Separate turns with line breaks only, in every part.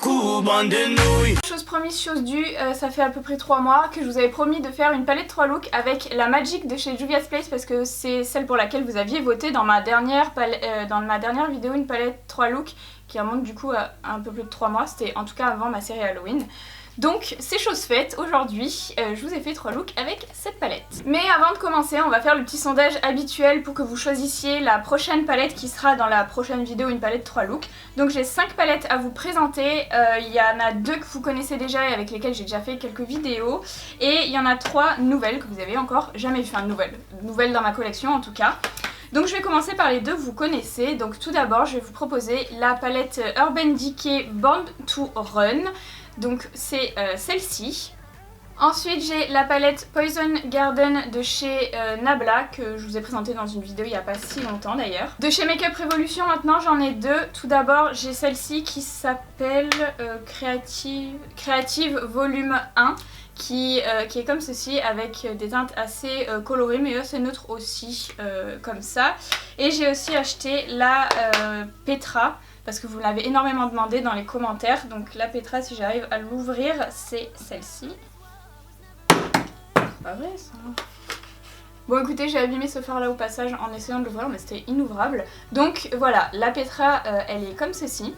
coup, bande de nouilles.
Chose promise, chose due, ça fait à peu près 3 mois que je vous avais promis de faire une palette 3 looks avec la Magic de chez Juvia's Place parce que c'est celle pour laquelle vous aviez voté dans ma dernière vidéo, une palette 3 looks qui remonte du coup à un peu plus de 3 mois, c'était en tout cas avant ma série Halloween. Donc c'est chose faite, aujourd'hui je vous ai fait 3 looks avec cette palette. Mais avant de commencer, on va faire le petit sondage habituel pour que vous choisissiez la prochaine palette qui sera dans la prochaine vidéo, une palette 3 looks. Donc j'ai 5 palettes à vous présenter, il y en a 2 que vous connaissez déjà et avec lesquelles j'ai déjà fait quelques vidéos. Et il y en a 3 nouvelles que vous avez encore jamais vues, enfin nouvelles dans ma collection en tout cas. Donc je vais commencer par les 2 que vous connaissez. Donc tout d'abord je vais vous proposer la palette Urban Decay Born to Run. Donc c'est celle-ci. Ensuite j'ai la palette Poison Garden de chez Nabla que je vous ai présentée dans une vidéo il n'y a pas si longtemps d'ailleurs. De chez Makeup Revolution maintenant j'en ai 2. Tout d'abord j'ai celle-ci qui s'appelle Creative Volume 1 qui est comme ceci avec des teintes assez colorées mais assez neutres aussi comme ça. Et j'ai aussi acheté la Petra parce que vous l'avez énormément demandé dans les commentaires. Donc la Petra, si j'arrive à l'ouvrir, c'est celle-ci. C'est pas vrai ça. Bon écoutez, j'ai abîmé ce fard là au passage en essayant de l'ouvrir mais c'était inouvrable. Donc voilà, la Petra elle est comme ceci.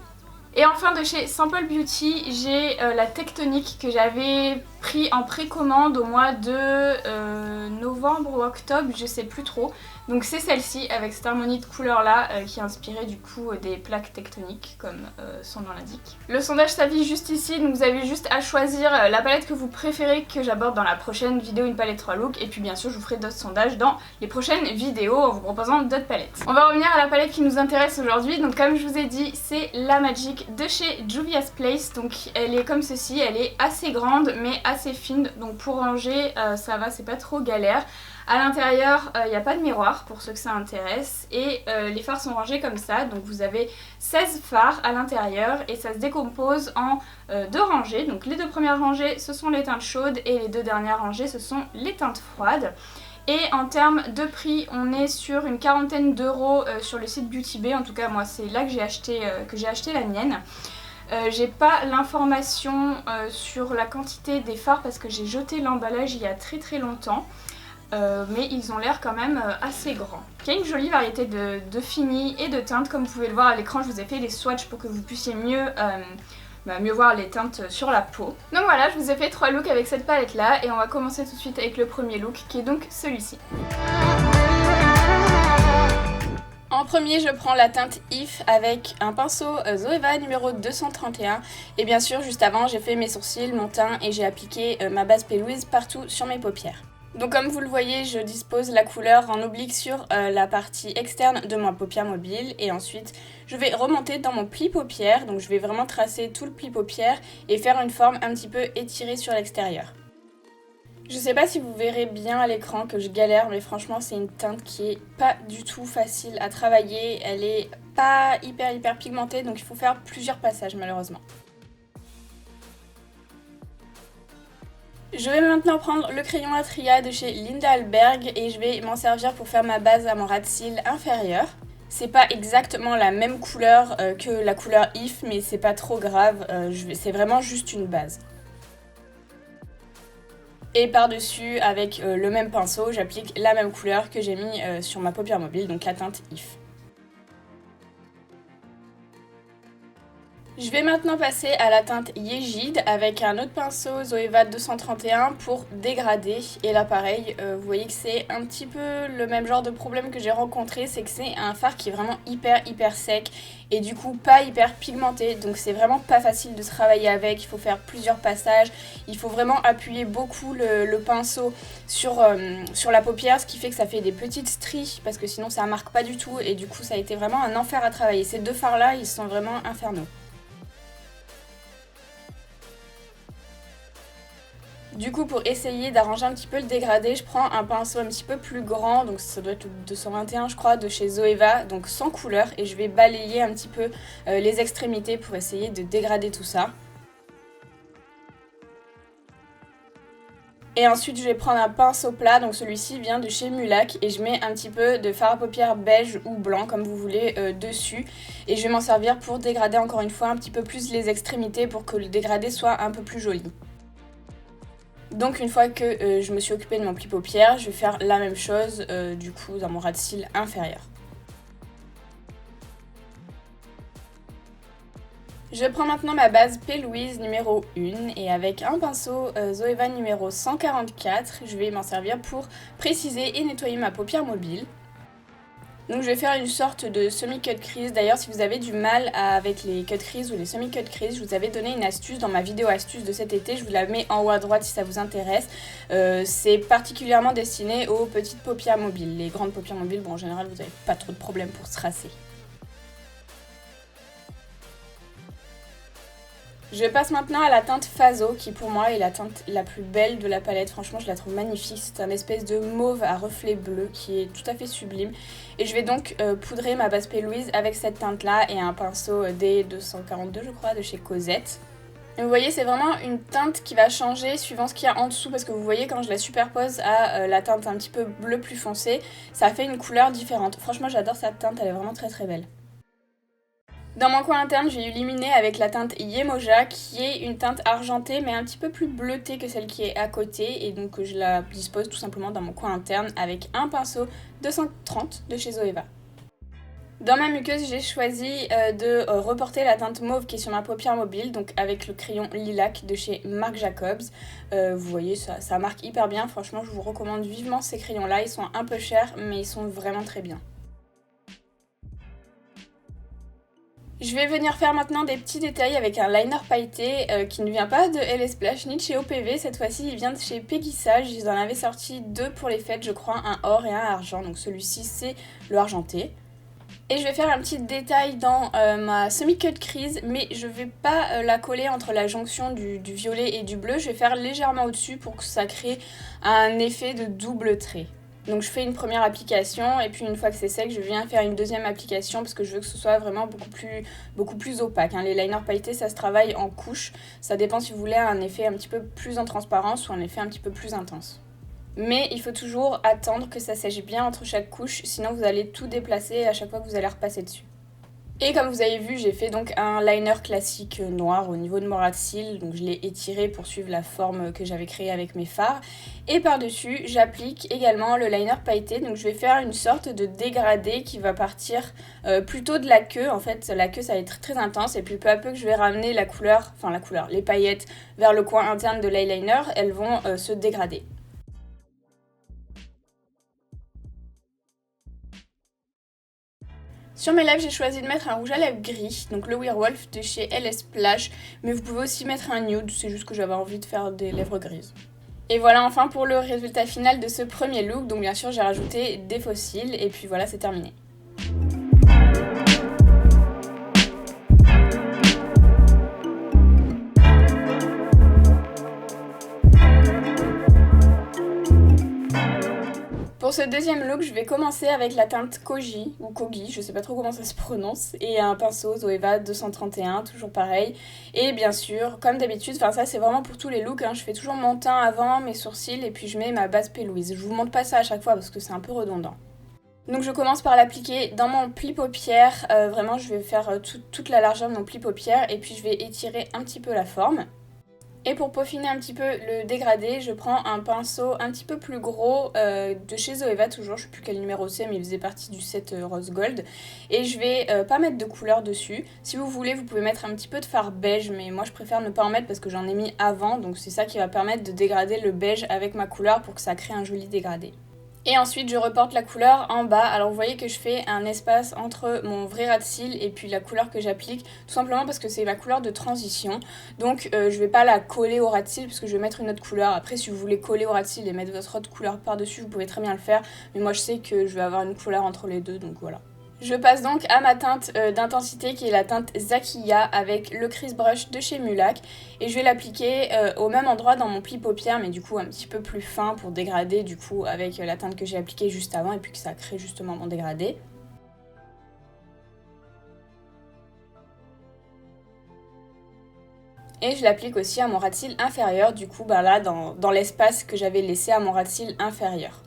Et enfin de chez Simple Beauty, j'ai la Tectonique que j'avais pris en précommande au mois de novembre ou octobre, je sais plus trop. Donc c'est celle-ci avec cette harmonie de couleurs là qui est inspirée du coup des plaques tectoniques comme son nom l'indique. Le sondage s'affiche juste ici, donc vous avez juste à choisir la palette que vous préférez que j'aborde dans la prochaine vidéo, une palette 3 looks. Et puis bien sûr je vous ferai d'autres sondages dans les prochaines vidéos en vous proposant d'autres palettes. On va revenir à la palette qui nous intéresse aujourd'hui. Donc comme je vous ai dit, c'est la Magic de chez Juvia's Place. Donc elle est comme ceci, elle est assez grande mais assez fine. Donc pour ranger ça va, c'est pas trop galère. A l'intérieur, il n'y a pas de miroir pour ceux que ça intéresse et les fards sont rangés comme ça. Donc vous avez 16 fards à l'intérieur et ça se décompose en 2 rangées. Donc les 2 premières rangées ce sont les teintes chaudes et les 2 dernières rangées ce sont les teintes froides. Et en termes de prix, on est sur une quarantaine d'euros sur le site Beauty Bay. En tout cas moi c'est là que j'ai acheté la mienne. J'ai pas l'information sur la quantité des fards parce que j'ai jeté l'emballage il y a très longtemps. Mais ils ont l'air quand même assez grands. Il y a une jolie variété de finis et de teintes. Comme vous pouvez le voir à l'écran, je vous ai fait les swatchs pour que vous puissiez mieux voir les teintes sur la peau. Donc voilà, je vous ai fait 3 looks avec cette palette là et on va commencer tout de suite avec le premier look qui est donc celui-ci. En premier, je prends la teinte If avec un pinceau Zoeva numéro 231 et bien sûr juste avant j'ai fait mes sourcils, mon teint et j'ai appliqué ma base P. partout sur mes paupières. Donc comme vous le voyez, je dispose la couleur en oblique sur la partie externe de ma paupière mobile et ensuite je vais remonter dans mon pli paupière. Donc je vais vraiment tracer tout le pli paupière et faire une forme un petit peu étirée sur l'extérieur. Je sais pas si vous verrez bien à l'écran que je galère, mais franchement c'est une teinte qui est pas du tout facile à travailler. Elle est pas hyper pigmentée donc il faut faire plusieurs passages malheureusement. Je vais maintenant prendre le crayon Atria de chez Linda Alberg et je vais m'en servir pour faire ma base à mon ras de cils inférieur. C'est pas exactement la même couleur que la couleur If, mais c'est pas trop grave, c'est vraiment juste une base. Et par-dessus, avec le même pinceau, j'applique la même couleur que j'ai mis sur ma paupière mobile, donc la teinte If. Je vais maintenant passer à la teinte Yejid avec un autre pinceau Zoeva 231 pour dégrader. Et là pareil, vous voyez que c'est un petit peu le même genre de problème que j'ai rencontré, c'est que c'est un fard qui est vraiment hyper sec et du coup pas hyper pigmenté. Donc c'est vraiment pas facile de travailler avec, il faut faire plusieurs passages, il faut vraiment appuyer beaucoup le pinceau sur la paupière, ce qui fait que ça fait des petites stries parce que sinon ça marque pas du tout et du coup ça a été vraiment un enfer à travailler. Ces 2 fards là, ils sont vraiment infernaux. Du coup, pour essayer d'arranger un petit peu le dégradé, je prends un pinceau un petit peu plus grand, donc ça doit être le 221 je crois, de chez Zoeva, donc sans couleur, et je vais balayer un petit peu les extrémités pour essayer de dégrader tout ça. Et ensuite je vais prendre un pinceau plat, donc celui-ci vient de chez Mulac et je mets un petit peu de fard à paupières beige ou blanc comme vous voulez dessus. Et je vais m'en servir pour dégrader encore une fois un petit peu plus les extrémités pour que le dégradé soit un peu plus joli. Donc une fois que je me suis occupée de mon pli paupières, je vais faire la même chose du coup dans mon ras de cils inférieur. Je prends maintenant ma base P. Louise numéro 1 et avec un pinceau Zoeva numéro 144, je vais m'en servir pour préciser et nettoyer ma paupière mobile. Donc je vais faire une sorte de semi-cut crease. D'ailleurs, si vous avez du mal avec les cut crease ou les semi-cut crease, je vous avais donné une astuce dans ma vidéo astuce de cet été. Je vous la mets en haut à droite si ça vous intéresse. C'est particulièrement destiné aux petites paupières mobiles. Les grandes paupières mobiles, bon, en général, vous n'avez pas trop de problèmes pour se rincer. Je passe maintenant à la teinte Faso qui pour moi est la teinte la plus belle de la palette. Franchement je la trouve magnifique, c'est un espèce de mauve à reflet bleu qui est tout à fait sublime. Et je vais donc poudrer ma base P. Louise avec cette teinte là et un pinceau D242 je crois de chez Cosette. Et vous voyez c'est vraiment une teinte qui va changer suivant ce qu'il y a en dessous parce que vous voyez quand je la superpose à la teinte un petit peu bleu plus foncé, ça fait une couleur différente. Franchement j'adore cette teinte, elle est vraiment très très belle. Dans mon coin interne, j'ai illuminé avec la teinte Yemoja qui est une teinte argentée mais un petit peu plus bleutée que celle qui est à côté et donc je la dispose tout simplement dans mon coin interne avec un pinceau 230 de chez Zoeva. Dans ma muqueuse, j'ai choisi de reporter la teinte mauve qui est sur ma paupière mobile, donc avec le crayon lilac de chez Marc Jacobs. Vous voyez, ça marque hyper bien, franchement je vous recommande vivement ces crayons-là, ils sont un peu chers mais ils sont vraiment très bien. Je vais venir faire maintenant des petits détails avec un liner pailleté qui ne vient pas de LS Splash ni de chez OPV. Cette fois-ci, il vient de chez Peggy Sage. Ils en avaient sorti deux pour les fêtes, je crois, un or et un argent. Donc celui-ci, c'est le argenté. Et je vais faire un petit détail dans ma semi-cut crease, mais je vais pas la coller entre la jonction du violet et du bleu. Je vais faire légèrement au-dessus pour que ça crée un effet de double trait. Donc je fais une première application et puis une fois que c'est sec, je viens faire une deuxième application parce que je veux que ce soit vraiment beaucoup plus opaque. Les liners pailletés, ça se travaille en couches. Ça dépend si vous voulez un effet un petit peu plus en transparence ou un effet un petit peu plus intense. Mais il faut toujours attendre que ça sèche bien entre chaque couche, sinon vous allez tout déplacer à chaque fois que vous allez repasser dessus. Et comme vous avez vu, j'ai fait donc un liner classique noir au niveau de mon ras de cils, donc je l'ai étiré pour suivre la forme que j'avais créée avec mes fards. Et par-dessus, j'applique également le liner pailleté, donc je vais faire une sorte de dégradé qui va partir plutôt de la queue. En fait, la queue ça va être très intense et puis peu à peu que je vais ramener la couleur, les paillettes vers le coin interne de l'eyeliner, elles vont se dégrader. Sur mes lèvres, j'ai choisi de mettre un rouge à lèvres gris, donc le Werewolf de chez LS Splash, mais vous pouvez aussi mettre un nude, c'est juste que j'avais envie de faire des lèvres grises. Et voilà enfin pour le résultat final de ce premier look, donc bien sûr j'ai rajouté des faux cils, et puis voilà c'est terminé. Pour ce deuxième look, je vais commencer avec la teinte Koji, ou Kogi, je sais pas trop comment ça se prononce, et un pinceau Zoeva 231, toujours pareil. Et bien sûr, comme d'habitude, ça c'est vraiment pour tous les looks, je fais toujours mon teint avant, mes sourcils, et puis je mets ma base P. Louise. Je vous montre pas ça à chaque fois parce que c'est un peu redondant. Donc je commence par l'appliquer dans mon pli paupière, vraiment je vais faire toute la largeur de mon pli paupière, et puis je vais étirer un petit peu la forme. Et pour peaufiner un petit peu le dégradé, je prends un pinceau un petit peu plus gros de chez Zoeva toujours, je sais plus quel numéro c'est mais il faisait partie du set Rose Gold. Et je vais pas mettre de couleur dessus. Si vous voulez, vous pouvez mettre un petit peu de fard beige, mais moi je préfère ne pas en mettre parce que j'en ai mis avant. Donc c'est ça qui va permettre de dégrader le beige avec ma couleur pour que ça crée un joli dégradé. Et ensuite je reporte la couleur en bas, alors vous voyez que je fais un espace entre mon vrai ras de cils et puis la couleur que j'applique, tout simplement parce que c'est ma couleur de transition, donc je vais pas la coller au ras de cils parce que je vais mettre une autre couleur. Après si vous voulez coller au ras de cils et mettre votre autre couleur par dessus, vous pouvez très bien le faire, mais moi je sais que je vais avoir une couleur entre les deux, donc voilà. Je passe donc à ma teinte d'intensité qui est la teinte Zakiya avec le Crease Brush de chez Mulac et je vais l'appliquer au même endroit dans mon pli paupière mais du coup un petit peu plus fin pour dégrader du coup avec la teinte que j'ai appliquée juste avant et puis que ça crée justement mon dégradé. Et je l'applique aussi à mon ras de cils inférieur, du coup là dans l'espace que j'avais laissé à mon ras de cils inférieur.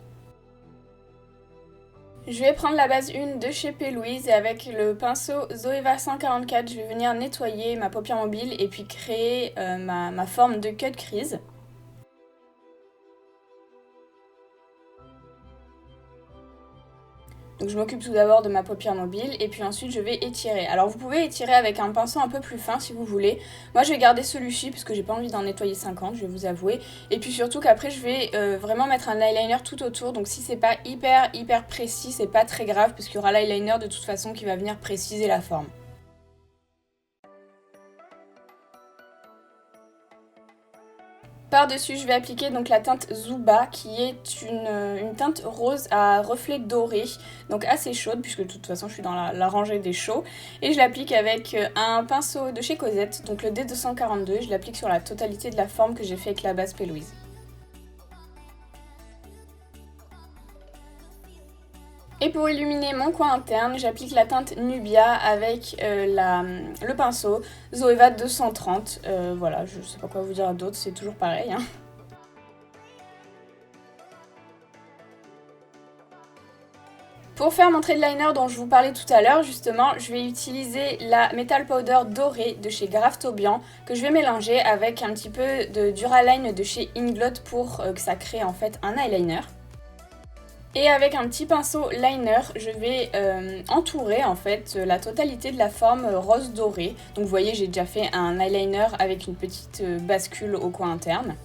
Je vais prendre la base 1 de chez P. Louise et avec le pinceau Zoeva 144, je vais venir nettoyer ma paupière mobile et puis créer ma forme de cut crease. Donc je m'occupe tout d'abord de ma paupière mobile et puis ensuite je vais étirer. Alors vous pouvez étirer avec un pinceau un peu plus fin si vous voulez. Moi je vais garder celui-ci parce que j'ai pas envie d'en nettoyer 50, je vais vous avouer. Et puis surtout qu'après je vais vraiment mettre un eyeliner tout autour. Donc si c'est pas hyper précis, c'est pas très grave parce qu'il y aura l'eyeliner de toute façon qui va venir préciser la forme. Par-dessus, je vais appliquer donc la teinte Zuba qui est une teinte rose à reflets dorés, donc assez chaude puisque de toute façon je suis dans la rangée des chauds. Et je l'applique avec un pinceau de chez Cosette, donc le D242, je l'applique sur la totalité de la forme que j'ai fait avec la base P. Louise. Et pour illuminer mon coin interne, j'applique la teinte Nubia avec le pinceau Zoeva 230. Voilà, je sais pas quoi vous dire d'autre, c'est toujours pareil, hein. Pour faire mon trait de liner dont je vous parlais tout à l'heure, justement, je vais utiliser la Metal Powder dorée de chez Graftobian que je vais mélanger avec un petit peu de Duraline de chez Inglot pour que ça crée en fait un eyeliner. Et avec un petit pinceau liner, je vais entourer en fait la totalité de la forme rose dorée. Donc vous voyez, j'ai déjà fait un eyeliner avec une petite bascule au coin interne.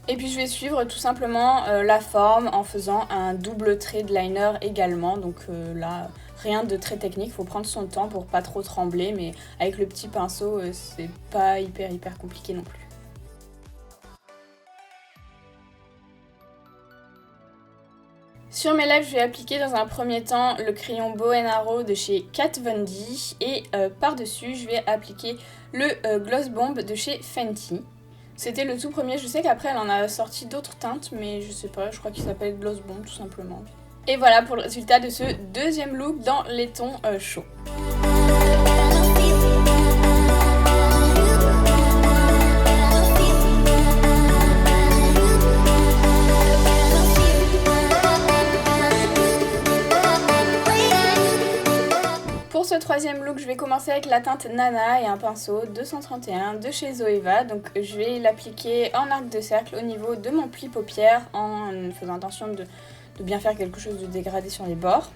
Et puis je vais suivre tout simplement la forme en faisant un double trait de liner également. Donc là, rien de très technique, il faut prendre son temps pour pas trop trembler, mais avec le petit pinceau, c'est pas hyper compliqué non plus. Sur mes lèvres, je vais appliquer dans un premier temps le crayon Bow Arrow de chez Kat Von D et par-dessus, je vais appliquer le Gloss Bomb de chez Fenty. C'était le tout premier, je sais qu'après elle en a sorti d'autres teintes, mais je sais pas, je crois qu'il s'appelle Gloss Bomb tout simplement. Et voilà pour le résultat de ce deuxième look dans les tons chauds. Pour ce troisième look, je vais commencer avec la teinte Nana et un pinceau 231 de chez Zoeva. Donc je vais l'appliquer en arc de cercle au niveau de mon pli paupière en faisant attention de bien faire quelque chose de dégradé sur les bords.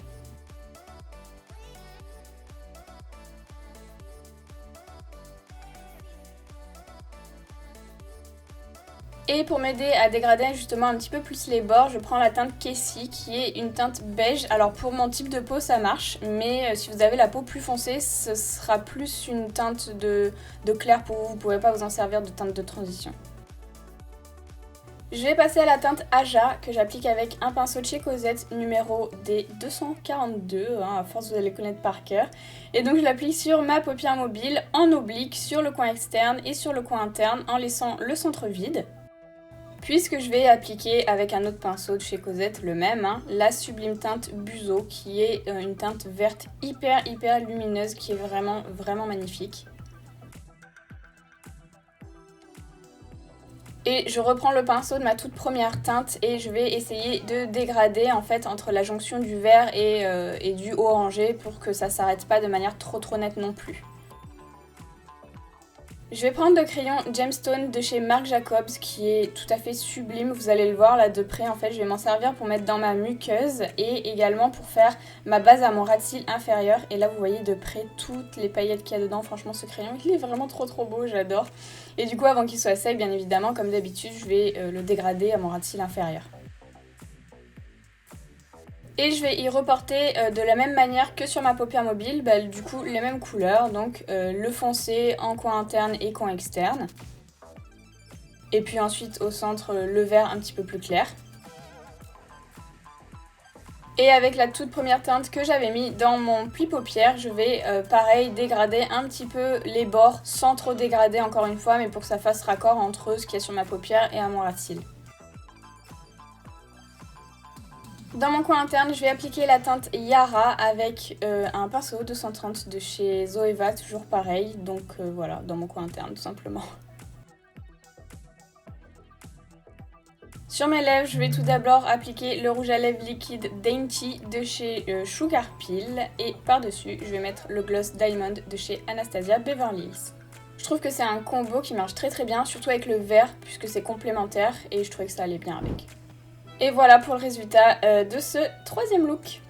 Et pour m'aider à dégrader justement un petit peu plus les bords, je prends la teinte Kessie qui est une teinte beige. Alors pour mon type de peau ça marche, mais si vous avez la peau plus foncée, ce sera plus une teinte de clair pour vous, vous ne pourrez pas vous en servir de teinte de transition. Je vais passer à la teinte Aja que j'applique avec un pinceau de chez Cosette numéro D242, à force vous allez connaître par cœur. Et donc je l'applique sur ma paupière mobile en oblique sur le coin externe et sur le coin interne en laissant le centre vide. Puisque je vais appliquer avec un autre pinceau de chez Cosette, le même, la sublime teinte Buzo qui est une teinte verte hyper lumineuse qui est vraiment magnifique. Et je reprends le pinceau de ma toute première teinte et je vais essayer de dégrader en fait entre la jonction du vert et du orangé pour que ça s'arrête pas de manière trop nette non plus. Je vais prendre le crayon Gemstone de chez Marc Jacobs qui est tout à fait sublime, vous allez le voir là de près en fait, je vais m'en servir pour mettre dans ma muqueuse et également pour faire ma base à mon ras de cils inférieur. Et là vous voyez de près toutes les paillettes qu'il y a dedans, franchement ce crayon il est vraiment trop beau, j'adore. Et du coup avant qu'il soit sec bien évidemment comme d'habitude je vais le dégrader à mon ras de cils inférieur. Et je vais y reporter de la même manière que sur ma paupière mobile, du coup les mêmes couleurs, donc le foncé en coin interne et coin externe. Et puis ensuite au centre le vert un petit peu plus clair. Et avec la toute première teinte que j'avais mis dans mon pli paupière, je vais pareil dégrader un petit peu les bords sans trop dégrader encore une fois, mais pour que ça fasse raccord entre ce qu'il y a sur ma paupière et à mon ras de cils. Dans mon coin interne, je vais appliquer la teinte Yara avec un pinceau 230 de chez Zoeva, toujours pareil. Donc voilà, dans mon coin interne tout simplement. Sur mes lèvres, je vais tout d'abord appliquer le rouge à lèvres liquide Dainty de chez Sugar Pill et par-dessus, je vais mettre le gloss Diamond de chez Anastasia Beverly Hills. Je trouve que c'est un combo qui marche très bien, surtout avec le vert puisque c'est complémentaire et je trouvais que ça allait bien avec. Et voilà pour le résultat de ce troisième look.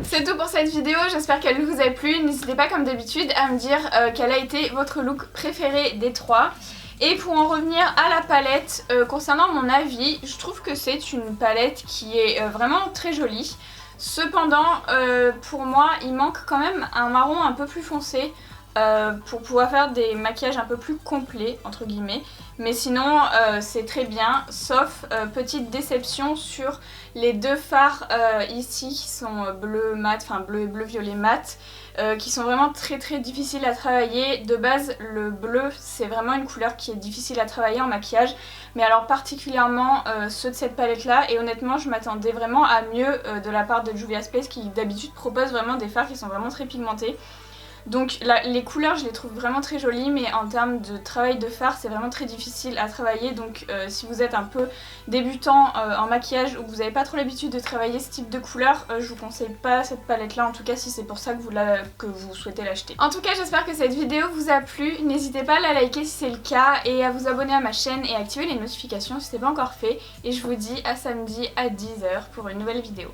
C'est tout pour cette vidéo, j'espère qu'elle vous a plu. N'hésitez pas comme d'habitude à me dire quel a été votre look préféré des trois. Et pour en revenir à la palette, concernant mon avis, je trouve que c'est une palette qui est vraiment très jolie. Cependant, pour moi, il manque quand même un marron un peu plus foncé pour pouvoir faire des maquillages un peu plus complets, entre guillemets. Mais sinon, c'est très bien, sauf petite déception sur les deux fards ici qui sont bleu mat, enfin bleu violet mat, qui sont vraiment très difficiles à travailler. De base, le bleu, c'est vraiment une couleur qui est difficile à travailler en maquillage, mais alors particulièrement ceux de cette palette-là. Et honnêtement, je m'attendais vraiment à mieux de la part de Juvia's Place, qui d'habitude propose vraiment des fards qui sont vraiment très pigmentés. Donc les couleurs je les trouve vraiment très jolies, mais en termes de travail de fard c'est vraiment très difficile à travailler. Donc si vous êtes un peu débutant en maquillage ou que vous n'avez pas trop l'habitude de travailler ce type de couleur, je vous conseille pas cette palette là, en tout cas si c'est pour ça que vous souhaitez l'acheter. En tout cas j'espère que cette vidéo vous a plu, n'hésitez pas à la liker si c'est le cas et à vous abonner à ma chaîne et à activer les notifications si ce n'est pas encore fait. Et je vous dis à samedi à 10 h pour une nouvelle vidéo.